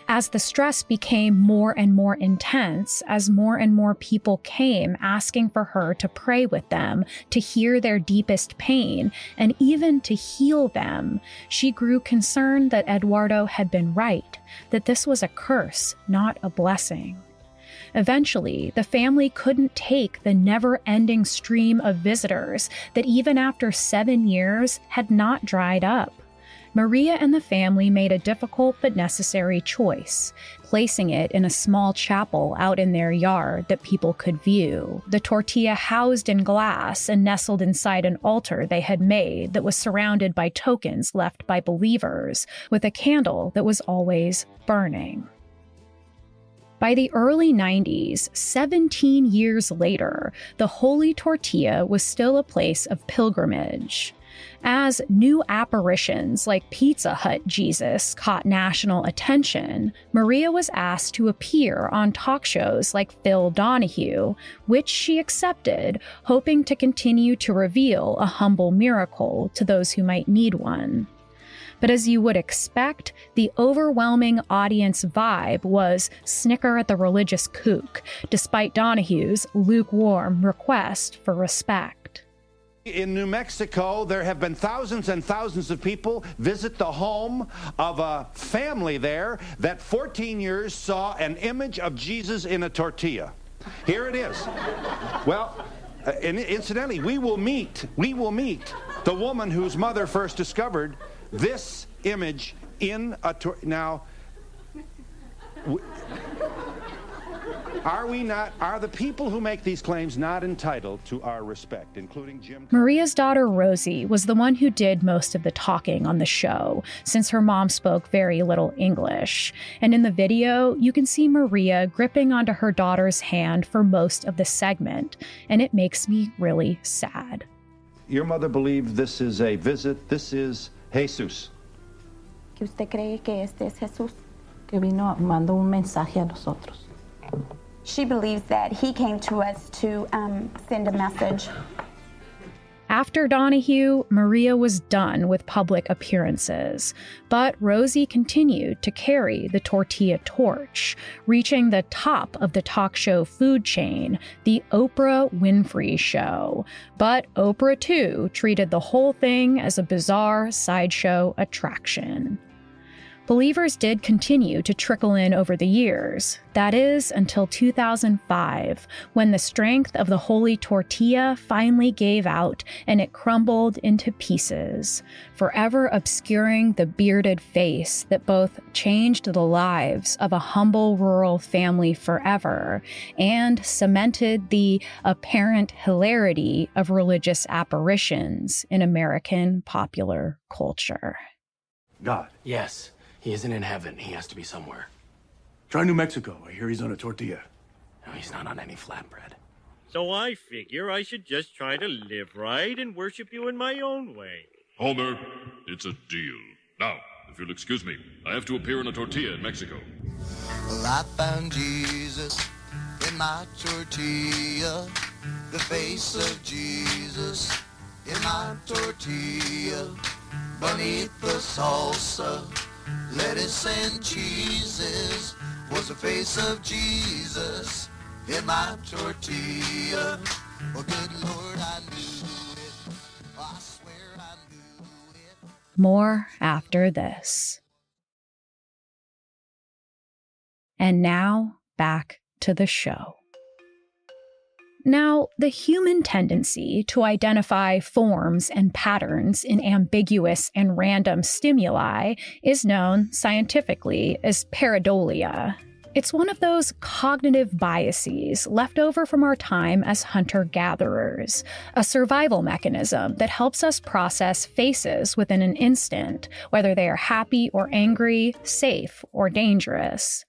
As the stress became more and more intense, as more and more people came asking for her to pray with them, to hear their deepest pain, and even to heal them, she grew concerned that Eduardo had been right, that this was a curse, not a blessing. Eventually, the family couldn't take the never-ending stream of visitors that even after 7 years had not dried up. Maria and the family made a difficult but necessary choice, placing it in a small chapel out in their yard that people could view, the tortilla housed in glass and nestled inside an altar they had made that was surrounded by tokens left by believers, with a candle that was always burning. By the early 90s, 17 years later, the Holy Tortilla was still a place of pilgrimage. As new apparitions like Pizza Hut Jesus caught national attention, Maria was asked to appear on talk shows like Phil Donahue, which she accepted, hoping to continue to reveal a humble miracle to those who might need one. But as you would expect, the overwhelming audience vibe was snicker at the religious kook, despite Donahue's lukewarm request for respect. In New Mexico, there have been thousands and thousands of people visit the home of a family there that 14 years saw an image of Jesus in a tortilla. Here it is. Well, and incidentally, we will meet the woman whose mother first discovered this image in a tortilla. Now, are the people who make these claims not entitled to our respect, including Jim? Maria's daughter Rosie was the one who did most of the talking on the show, since her mom spoke very little English. And in the video, you can see Maria gripping onto her daughter's hand for most of the segment, and it makes me really sad. Your mother believed this is a visit. This is Jesus. ¿Que usted cree que este es Jesús? Que vino, mandó un mensaje a nosotros. She believes that he came to us to send a message. After Donahue, Maria was done with public appearances, but Rosie continued to carry the tortilla torch, reaching the top of the talk show food chain, the Oprah Winfrey Show. But Oprah, too, treated the whole thing as a bizarre sideshow attraction. Believers did continue to trickle in over the years. That is, until 2005, when the strength of the holy tortilla finally gave out and it crumbled into pieces, forever obscuring the bearded face that both changed the lives of a humble rural family forever and cemented the apparent hilarity of religious apparitions in American popular culture. God. Yes. He isn't in heaven. He has to be somewhere. Try New Mexico. I hear he's on a tortilla. No, he's not on any flatbread. So I figure I should just try to live right and worship you in my own way. Homer, it's a deal. Now, if you'll excuse me, I have to appear in a tortilla in Mexico. Well, I found Jesus in my tortilla, the face of Jesus in my tortilla, beneath the salsa, lettuce and cheeses, was the face of Jesus in my tortilla. Oh, good Lord, I knew it. Oh, I swear I knew it. More after this. And now, back to the show. Now, the human tendency to identify forms and patterns in ambiguous and random stimuli is known scientifically as pareidolia. It's one of those cognitive biases left over from our time as hunter-gatherers, a survival mechanism that helps us process faces within an instant, whether they are happy or angry, safe or dangerous.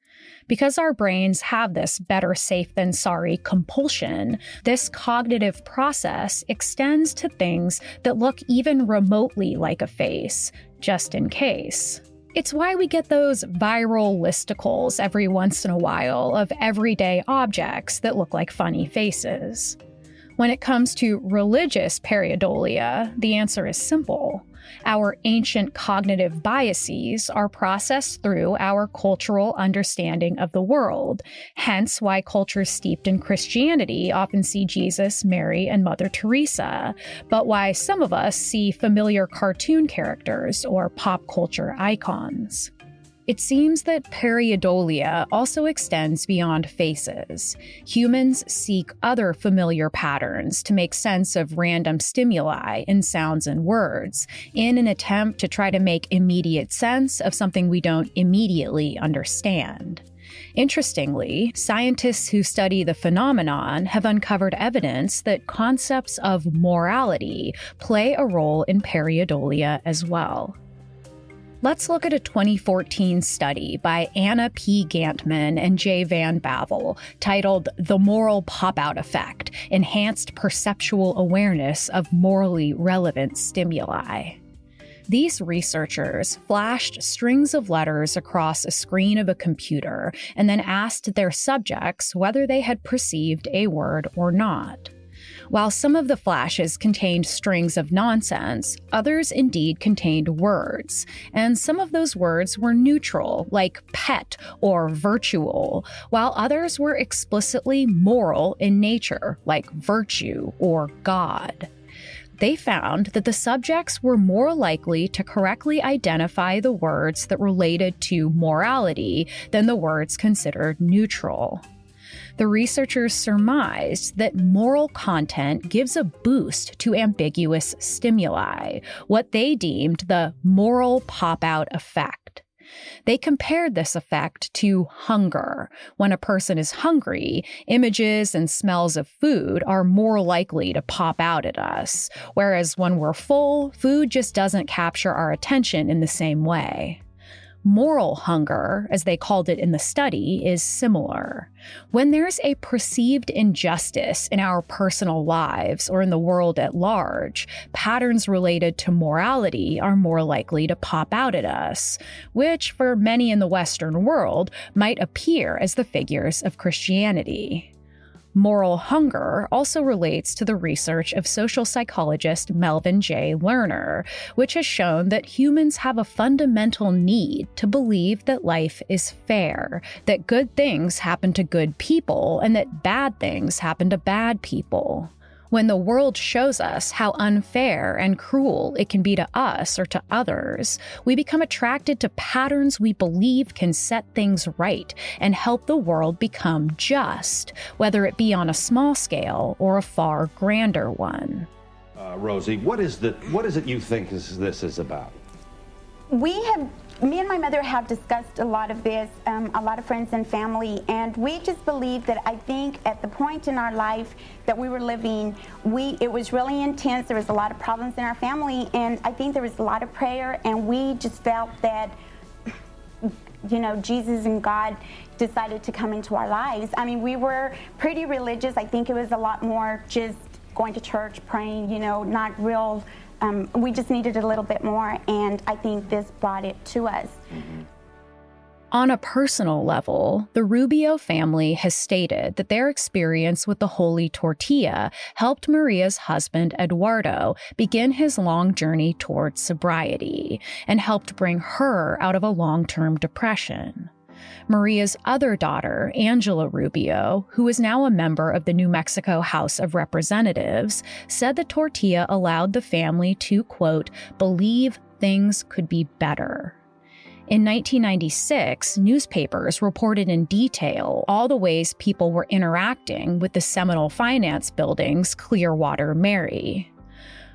Because our brains have this better safe than sorry compulsion, this cognitive process extends to things that look even remotely like a face, just in case. It's why we get those viral listicles every once in a while of everyday objects that look like funny faces. When it comes to religious pareidolia, the answer is simple. Our ancient cognitive biases are processed through our cultural understanding of the world, hence why cultures steeped in Christianity often see Jesus, Mary, and Mother Teresa, but why some of us see familiar cartoon characters or pop culture icons. It seems that pareidolia also extends beyond faces. Humans seek other familiar patterns to make sense of random stimuli in sounds and words, in an attempt to try to make immediate sense of something we don't immediately understand. Interestingly, scientists who study the phenomenon have uncovered evidence that concepts of morality play a role in pareidolia as well. Let's look at a 2014 study by Anna P. Gantman and J. Van Bavel titled The Moral Pop-Out Effect: Enhanced Perceptual Awareness of Morally Relevant Stimuli. These researchers flashed strings of letters across a screen of a computer and then asked their subjects whether they had perceived a word or not. While some of the flashes contained strings of nonsense, others indeed contained words, and some of those words were neutral, like pet or virtual, while others were explicitly moral in nature, like virtue or God. They found that the subjects were more likely to correctly identify the words that related to morality than the words considered neutral. The researchers surmised that moral content gives a boost to ambiguous stimuli, what they deemed the moral pop-out effect. They compared this effect to hunger. When a person is hungry, images and smells of food are more likely to pop out at us, whereas when we're full, food just doesn't capture our attention in the same way. Moral hunger, as they called it in the study, is similar. When there's a perceived injustice in our personal lives or in the world at large, patterns related to morality are more likely to pop out at us, which for many in the Western world might appear as the figures of Christianity. Moral hunger also relates to the research of social psychologist Melvin J. Lerner, which has shown that humans have a fundamental need to believe that life is fair, that good things happen to good people, and that bad things happen to bad people. When the world shows us how unfair and cruel it can be to us or to others, we become attracted to patterns we believe can set things right and help the world become just, whether it be on a small scale or a far grander one. Rosie, what is it you think this is about? Me and my mother have discussed a lot of this, a lot of friends and family, and we just believe that I think at the point in our life that we were living, it was really intense. There was a lot of problems in our family, and I think there was a lot of prayer, and we just felt that, Jesus and God decided to come into our lives. I mean, we were pretty religious. I think it was a lot more just going to church, praying, not real. We just needed a little bit more, and I think this brought it to us. Mm-hmm. On a personal level, the Rubio family has stated that their experience with the holy tortilla helped Maria's husband, Eduardo, begin his long journey towards sobriety and helped bring her out of a long-term depression. Maria's other daughter, Angela Rubio, who is now a member of the New Mexico House of Representatives, said the tortilla allowed the family to, quote, believe things could be better. In 1996, newspapers reported in detail all the ways people were interacting with the Seminole Finance Building's Clearwater Mary.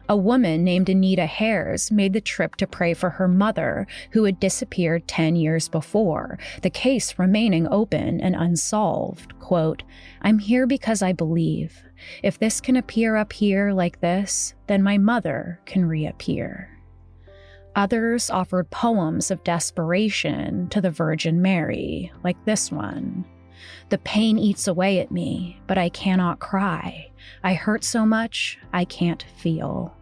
A woman named Anita Hares made the trip to pray for her mother, who had disappeared 10 years before, the case remaining open and unsolved. Quote, I'm here because I believe. If this can appear up here like this, then my mother can reappear. Others offered poems of desperation to the Virgin Mary, like this one. The pain eats away at me, but I cannot cry. I hurt so much, I can't feel.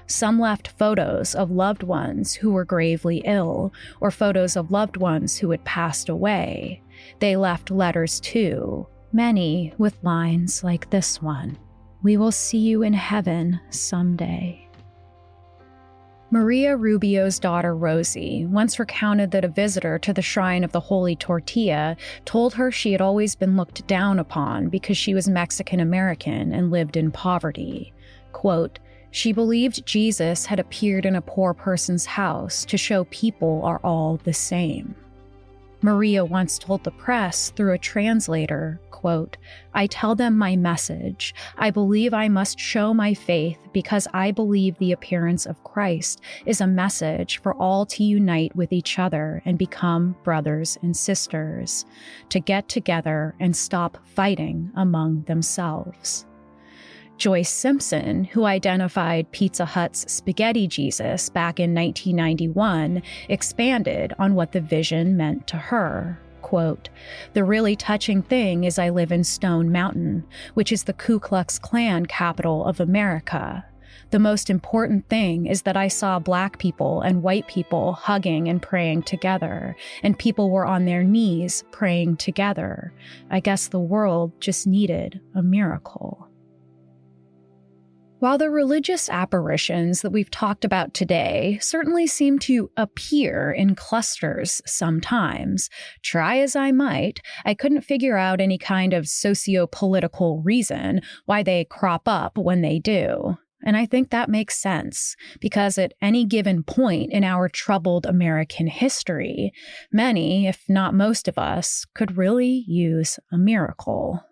Some left photos of loved ones who were gravely ill, or photos of loved ones who had passed away. They left letters too, many with lines like this one. We will see you in heaven someday. Maria Rubio's daughter Rosie once recounted that a visitor to the shrine of the Holy Tortilla told her she had always been looked down upon because she was Mexican American and lived in poverty. Quote, she believed Jesus had appeared in a poor person's house to show people are all the same. Maria once told the press through a translator, quote, I tell them my message. I believe I must show my faith because I believe the appearance of Christ is a message for all to unite with each other and become brothers and sisters, to get together and stop fighting among themselves. Joyce Simpson, who identified Pizza Hut's Spaghetti Jesus back in 1991, expanded on what the vision meant to her. Quote, the really touching thing is I live in Stone Mountain, which is the Ku Klux Klan capital of America. The most important thing is that I saw Black people and white people hugging and praying together, and people were on their knees praying together. I guess the world just needed a miracle. While the religious apparitions that we've talked about today certainly seem to appear in clusters sometimes, try as I might, I couldn't figure out any kind of socio-political reason why they crop up when they do. And I think that makes sense, because at any given point in our troubled American history, many, if not most of us, could really use a miracle.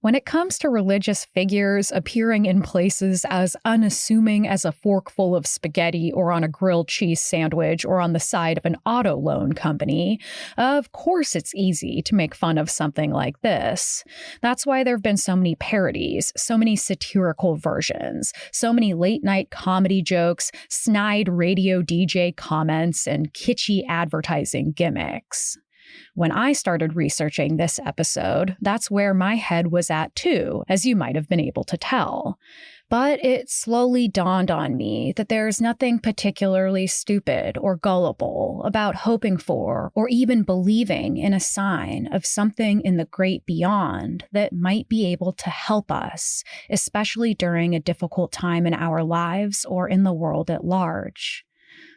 When it comes to religious figures appearing in places as unassuming as a forkful of spaghetti or on a grilled cheese sandwich or on the side of an auto loan company, of course it's easy to make fun of something like this. That's why there have been so many parodies, so many satirical versions, so many late-night comedy jokes, snide radio DJ comments, and kitschy advertising gimmicks. When I started researching this episode, that's where my head was at too, as you might have been able to tell. But it slowly dawned on me that there's nothing particularly stupid or gullible about hoping for or even believing in a sign of something in the great beyond that might be able to help us, especially during a difficult time in our lives or in the world at large.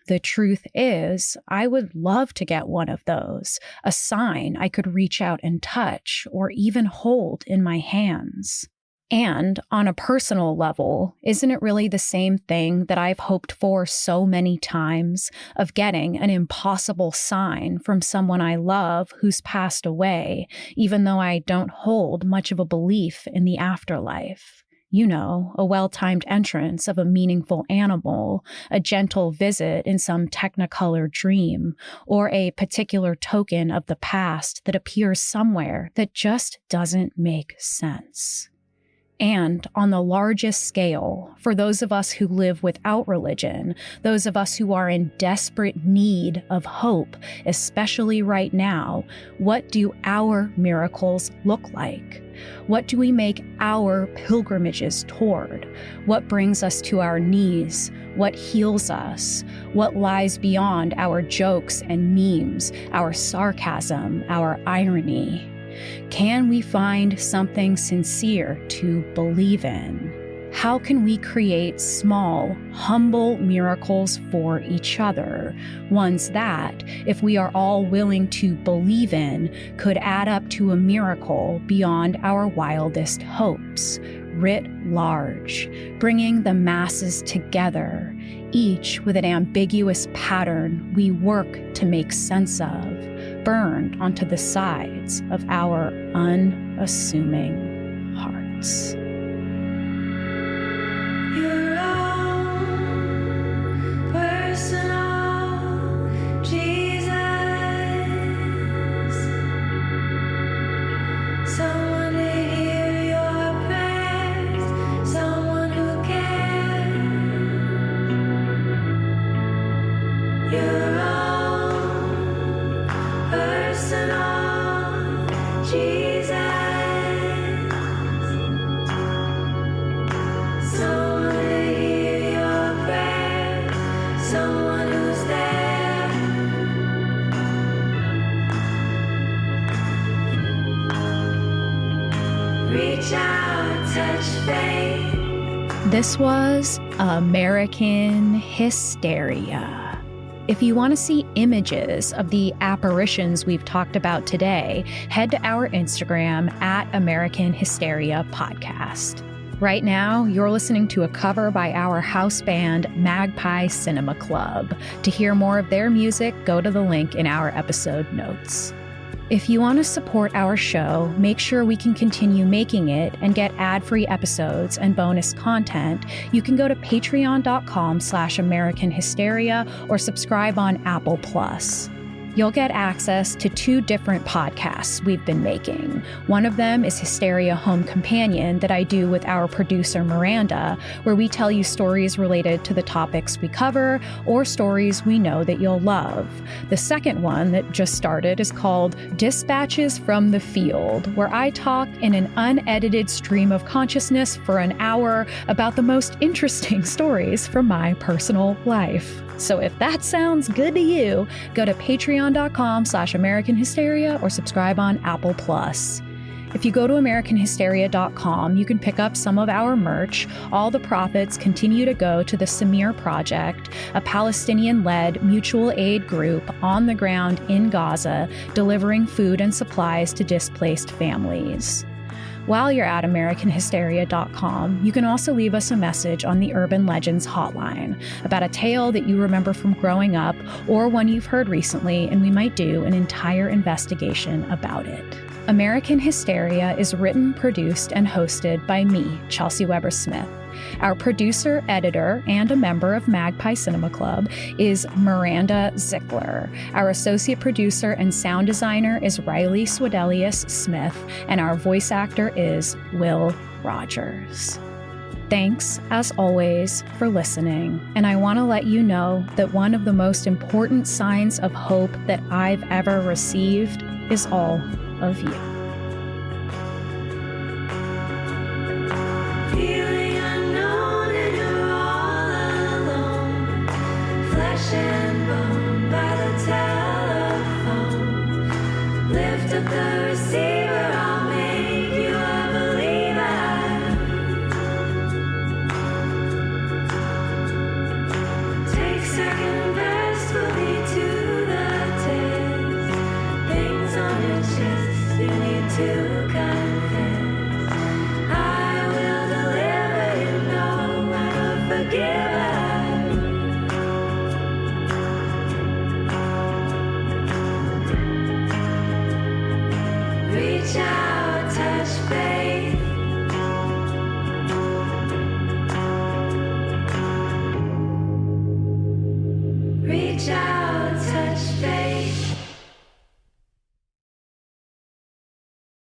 The truth is, I would love to get one of those, a sign I could reach out and touch or even hold in my hands. And on a personal level, isn't it really the same thing that I've hoped for so many times, of getting an impossible sign from someone I love who's passed away, even though I don't hold much of a belief in the afterlife? You know, a well-timed entrance of a meaningful animal, a gentle visit in some technicolor dream, or a particular token of the past that appears somewhere that just doesn't make sense. And on the largest scale, for those of us who live without religion, those of us who are in desperate need of hope, especially right now, what do our miracles look like? What do we make our pilgrimages toward? What brings us to our knees? What heals us? What lies beyond our jokes and memes, our sarcasm, our irony? Can we find something sincere to believe in? How can we create small, humble miracles for each other, ones that, if we are all willing to believe in, could add up to a miracle beyond our wildest hopes, writ large, bringing the masses together, each with an ambiguous pattern we work to make sense of, burned onto the sides of our unassuming hearts. Your own personal Jesus, someone to hear your prayers, someone who cares. Your own personal Jesus. Reach out, touch faith. This was American Hysteria. If you want to see images of the apparitions we've talked about today, head to our Instagram at American Hysteria Podcast. Right now, you're listening to a cover by our house band, Magpie Cinema Club. To hear more of their music, go to the link in our episode notes. If you want to support our show, make sure we can continue making it and get ad-free episodes and bonus content, you can go to patreon.com/American Hysteria or subscribe on Apple Plus. You'll get access to 2 different podcasts we've been making. One of them is Hysteria Home Companion that I do with our producer Miranda, where we tell you stories related to the topics we cover or stories we know that you'll love. The second one that just started is called Dispatches from the Field, where I talk in an unedited stream of consciousness for an hour about the most interesting stories from my personal life. So if that sounds good to you, go to patreon.com/American Hysteria or subscribe on Apple Plus. If you go to AmericanHysteria.com, you can pick up some of our merch. All the profits continue to go to the Samir Project, a Palestinian-led mutual aid group on the ground in Gaza, delivering food and supplies to displaced families. While you're at AmericanHysteria.com, you can also leave us a message on the Urban Legends hotline about a tale that you remember from growing up or one you've heard recently, and we might do an entire investigation about it. American Hysteria is written, produced, and hosted by me, Chelsey Weber-Smith. Our producer, editor, and a member of Magpie Cinema Club is Miranda Zickler. Our associate producer and sound designer is Riley Swedelius Smith, and our voice actor is Will Rogers. Thanks, as always, for listening, and I want to let you know that one of the most important signs of hope that I've ever received is all of you. Feeling unknown and you're all alone. Flesh and bone by the telephone. Lift up the receiver, I'll make you a believer. Take second best, we'll be to the test. Things on your chest, you need Reach out, touch faith. Reach out.